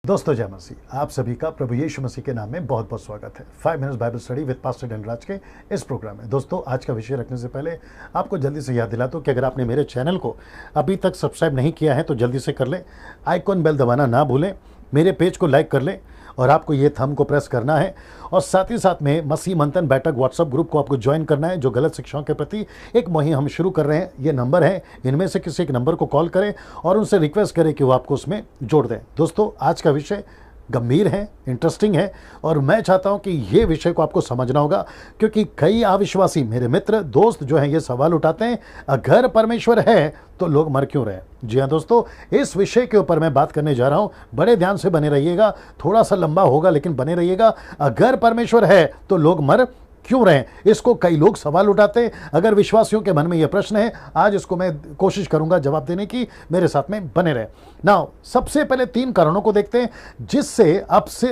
दोस्तों जय मसीह, आप सभी का प्रभु यीशु मसीह के नाम में बहुत बहुत स्वागत है। 5 minutes Bible study with pastor Dhanraj के इस प्रोग्राम में। दोस्तों आज का विषय रखने से पहले आपको जल्दी से याद दिलाता हूं कि अगर आपने मेरे चैनल को अभी तक सब्सक्राइब नहीं किया है तो जल्दी से कर लें। आइकॉन बेल दबाना ना भूलें, मेरे पेज को लाइक कर लें और आपको ये थंब को प्रेस करना है और साथ ही साथ में मसीह मंथन बैठक व्हाट्सएप ग्रुप को आपको ज्वाइन करना है। जो गलत शिक्षाओं के प्रति एक मुहिम हम शुरू कर रहे हैं, ये नंबर है, इनमें से किसी एक नंबर को कॉल करें और उनसे रिक्वेस्ट करें कि वो आपको उसमें जोड़ दें। दोस्तों आज का विषय गंभीर है, इंटरेस्टिंग है और मैं चाहता हूं कि ये विषय को आपको समझना होगा, क्योंकि कई अविश्वासी मेरे मित्र दोस्त जो हैं ये सवाल उठाते हैं, अगर परमेश्वर है तो लोग मर क्यों रहे। जी हाँ दोस्तों, इस विषय के ऊपर मैं बात करने जा रहा हूं, बड़े ध्यान से बने रहिएगा। थोड़ा सा लंबा होगा लेकिन बने रहिएगा। अगर परमेश्वर है तो लोग मर क्यों रहे, इसको कई लोग सवाल उठाते हैं। अगर विश्वासियों के मन में यह प्रश्न है, आज इसको मैं कोशिश करूंगा जवाब देने की। मेरे साथ में बने रहे। नाउ सबसे पहले 3 कारणों को देखते हैं जिससे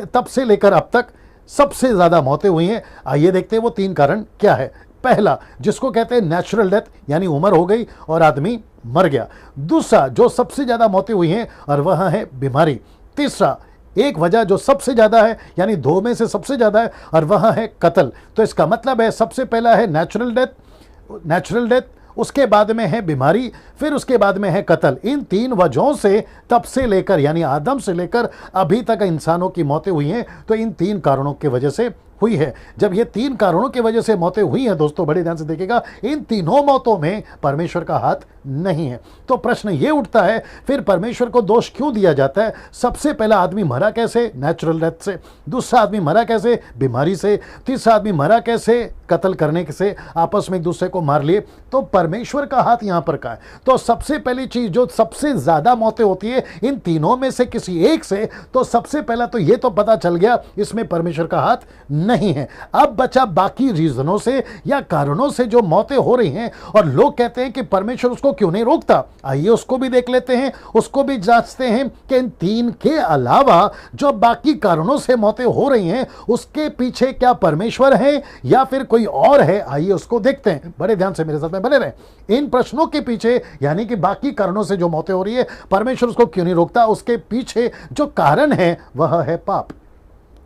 तब से लेकर अब तक सबसे ज्यादा मौतें हुई हैं। आइए देखते हैं वो 3 कारण क्या है। पहला, जिसको कहते हैं नेचुरल डेथ, यानी उम्र हो गई और आदमी मर गया। दूसरा, जो सबसे ज्यादा मौतें हुई हैं और वह है बीमारी। तीसरा, एक वजह जो सबसे ज्यादा है, यानी 2 में से सबसे ज्यादा है, और वह है कत्ल। तो इसका मतलब है सबसे पहला है नेचुरल डेथ, उसके बाद में है बीमारी, फिर उसके बाद में है कत्ल। इन 3 वजहों से तब से लेकर यानी आदम से लेकर अभी तक इंसानों की मौतें हुई हैं। तो इन 3 कारणों की वजह से हुई है। जब ये 3 कारणों की वजह से मौतें हुई हैं दोस्तों, बड़े ध्यान से देखिएगा, इन तीनों मौतों में परमेश्वर का हाथ नहीं है। तो प्रश्न ये उठता है, फिर परमेश्वर को दोष क्यों दिया जाता है? सबसे पहला आदमी मरा कैसे? नेचुरल डेथ से। दूसरा आदमी मरा कैसे? बीमारी से। तीसरा आदमी मरा कैसे? कत्ल करने से, आपस में एक दूसरे को मार लिए। तो परमेश्वर का हाथ यहां पर का है। तो सबसे पहली चीज जो सबसे ज्यादा मौतें होती है इन तीनों में से किसी एक से, तो सबसे पहला तो ये तो पता चल गया इसमें परमेश्वर का हाथ नहीं है। अब बचा बाकी रीजनों से या कारणों से जो मौतें हो रही हैं, और लोग कहते हैं कि परमेश्वर उसको क्यों नहीं रोकता। आइए उसको भी देख लेते हैं, उसको भी जांचते हैं कि इन 3 के अलावा जो बाकी कारणों से मौतें हो रही हैं उसके पीछे क्या परमेश्वर है या फिर कोई और है। आइए उसको देखते हैं। बड़े ध्यान से मेरे साथ में बने रहें। इन प्रश्नों के पीछे यानी कि बाकी कारणों से जो मौतें हो रही है, परमेश्वर उसको क्यों नहीं रोकता, उसके पीछे जो कारण है वह है पाप।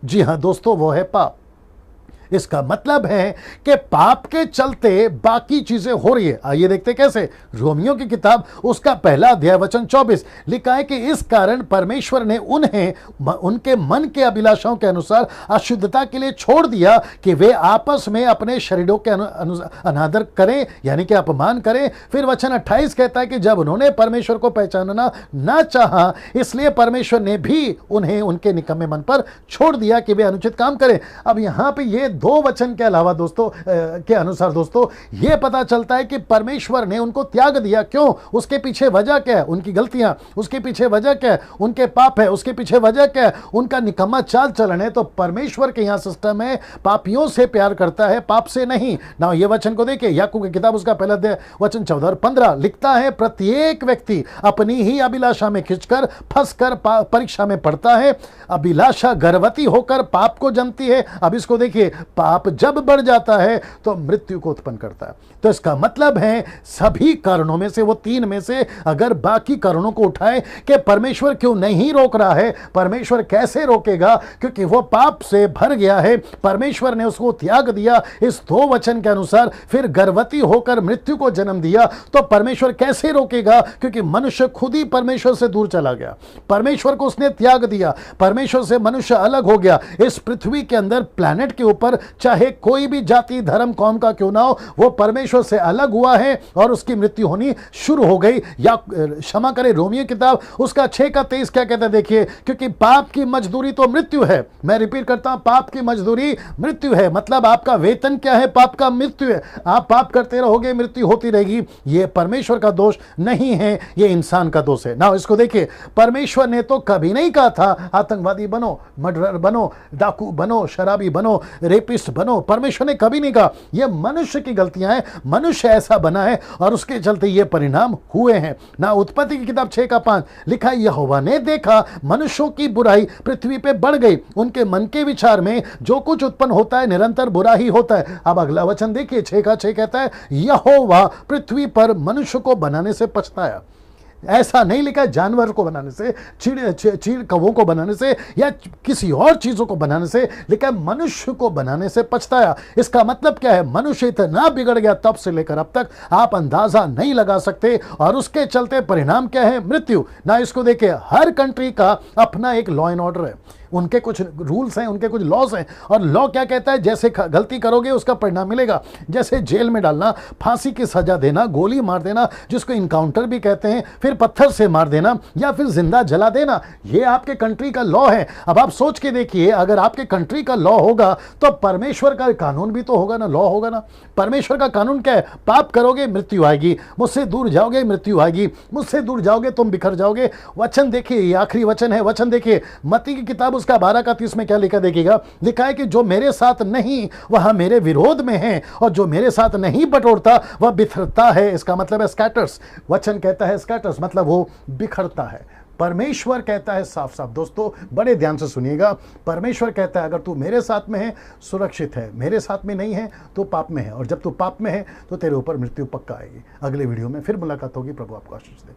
जी हां दोस्तों, वो है पाप। इसका मतलब है कि पाप के चलते बाकी चीजें हो रही है। आइए देखते कैसे। रोमियो की किताब उसका पहला अध्याय वचन 24 लिखा है कि इस कारण परमेश्वर ने उन्हें उनके मन के अभिलाषाओं के अनुसार अशुद्धता के लिए छोड़ दिया कि वे आपस में अपने शरीरों के अनादर करें, यानी कि अपमान करें। फिर वचन 28 कहता है कि जब उन्होंने परमेश्वर को पहचानना ना चाहा, इसलिए परमेश्वर ने भी उन्हें उनके निकम्मे मन पर छोड़ दिया कि वे अनुचित काम करें। अब यहां पे ये 2 वचन के अलावा दोस्तों के अनुसार दोस्तों यह पता चलता है कि परमेश्वर ने उनको त्याग दिया। क्यों? उसके पीछे वजह क्या है? उनकी गलतियां। उसके पीछे वजह क्या है? उनके पाप है। उसके पीछे वजह क्या है? उनका निकम्मा चाल चलन है। तो परमेश्वर के यहां सिस्टम है, पापियों से प्यार करता है, पाप से नहीं ना। ये वचन को देखिए, याकूब की किताब उसका पहला अध्याय वचन 14 और 15 लिखता है, प्रत्येक व्यक्ति अपनी ही अभिलाषा में खिंचकर फंसकर परीक्षा में पड़ता है। अभिलाषा गर्भवती होकर पाप को जन्मती है। अब इसको देखिए, पाप जब बढ़ जाता है तो मृत्यु को उत्पन्न करता है। तो इसका मतलब है सभी कारणों में से, वो 3 में से अगर बाकी कारणों को उठाए कि परमेश्वर क्यों नहीं रोक रहा है, परमेश्वर कैसे रोकेगा, क्योंकि वो पाप से भर गया है, परमेश्वर ने उसको त्याग दिया इस 2 वचन के अनुसार, फिर गर्भवती होकर मृत्यु को जन्म दिया। तो परमेश्वर कैसे रोकेगा? क्योंकि मनुष्य खुद ही परमेश्वर से दूर चला गया, परमेश्वर को उसने त्याग दिया, परमेश्वर से मनुष्य अलग हो गया। इस पृथ्वी के अंदर, प्लैनेट के ऊपर, चाहे कोई भी जाति धर्म कौम का क्यों ना हो, वो परमेश्वर से अलग हुआ है और उसकी मृत्यु होनी शुरू हो गई। या क्षमा करें, रोमियो किताब उसका 6 का 23 क्या कहता है देखिए, क्योंकि पाप की मजदूरी तो मृत्यु है। मैं रिपीट करता हूं, पाप की मजदूरी मृत्यु है। मतलब आपका वेतन क्या है? पाप का मृत्यु है। आप पाप करते रहोगे, मृत्यु होती रहेगी। यह परमेश्वर का दोष नहीं है, यह इंसान का दोष है ना। इसको देखिए, परमेश्वर ने तो कभी नहीं कहा था आतंकवादी बनो, मर्डरर बनो, डाकू बनो, शराबी बनो, रेपिस्ट बनो। परमेश्वर ने कभी नहीं कहा। यह मनुष्य की गलतियां हैं, मनुष्य ऐसा बना है और उसके चलते ये परिणाम हुए हैं ना। उत्पत्ति की किताब 6 का 5 लिखा, यहोवा ने देखा मनुष्यों की बुराई पृथ्वी पे बढ़ गई, उनके मन के विचार में जो कुछ उत्पन्न होता है निरंतर बुरा ही होता है। अब अगला वचन देखिए, 6 का 6 कहता है, यहोवा पृथ्वी पर मनुष्य को बनाने से पछताया। ऐसा नहीं लिखा है जानवर को बनाने से, चीड़ कौवों को बनाने से या किसी और चीजों को बनाने से, लिखा है मनुष्य को बनाने से पछताया। इसका मतलब क्या है? मनुष्य इतना बिगड़ गया तब से लेकर अब तक आप अंदाजा नहीं लगा सकते, और उसके चलते परिणाम क्या है? मृत्यु। ना इसको देखिए, हर कंट्री का अपना एक लॉ एंड ऑर्डर है, उनके कुछ रूल्स हैं, उनके कुछ लॉज हैं, और लॉ क्या कहता है? जैसे गलती करोगे उसका परिणाम मिलेगा। जैसे जेल में डालना, फांसी की सजा देना, गोली मार देना जिसको इनकाउंटर भी कहते हैं, फिर पत्थर से मार देना या फिर जिंदा जला देना, ये आपके कंट्री का लॉ है। अब आप सोच के देखिए, अगर आपके कंट्री का लॉ होगा तो परमेश्वर का कानून भी तो होगा ना, लॉ होगा ना। परमेश्वर का कानून क्या है? पाप करोगे मृत्यु आएगी, मुझसे दूर जाओगे मृत्यु आएगी, मुझसे दूर जाओगे तुम बिखर जाओगे। वचन देखिए, ये आखिरी वचन है, वचन देखिए मत्ती की किताब उसका 12:30 में क्या लिखा देखिएगा, लिखा है कि जो मेरे साथ नहीं वह मेरे विरोध में है, और जो मेरे साथ नहीं बटोरता वह बिखरता है। इसका मतलब है स्कैटर्स। वचन कहता है स्कैटर्स, मतलब वो बिखरता है। परमेश्वर कहता है साफ साफ, दोस्तों बड़े ध्यान से सुनिएगा, परमेश्वर कहता है अगर तू मेरे साथ में है सुरक्षित है, मेरे साथ में नहीं है तो पाप में है, और जब तू पाप में है तो तेरे ऊपर मृत्यु पक्का आएगी। अगले वीडियो में फिर मुलाकात होगी। प्रभु आपको आशीष दे।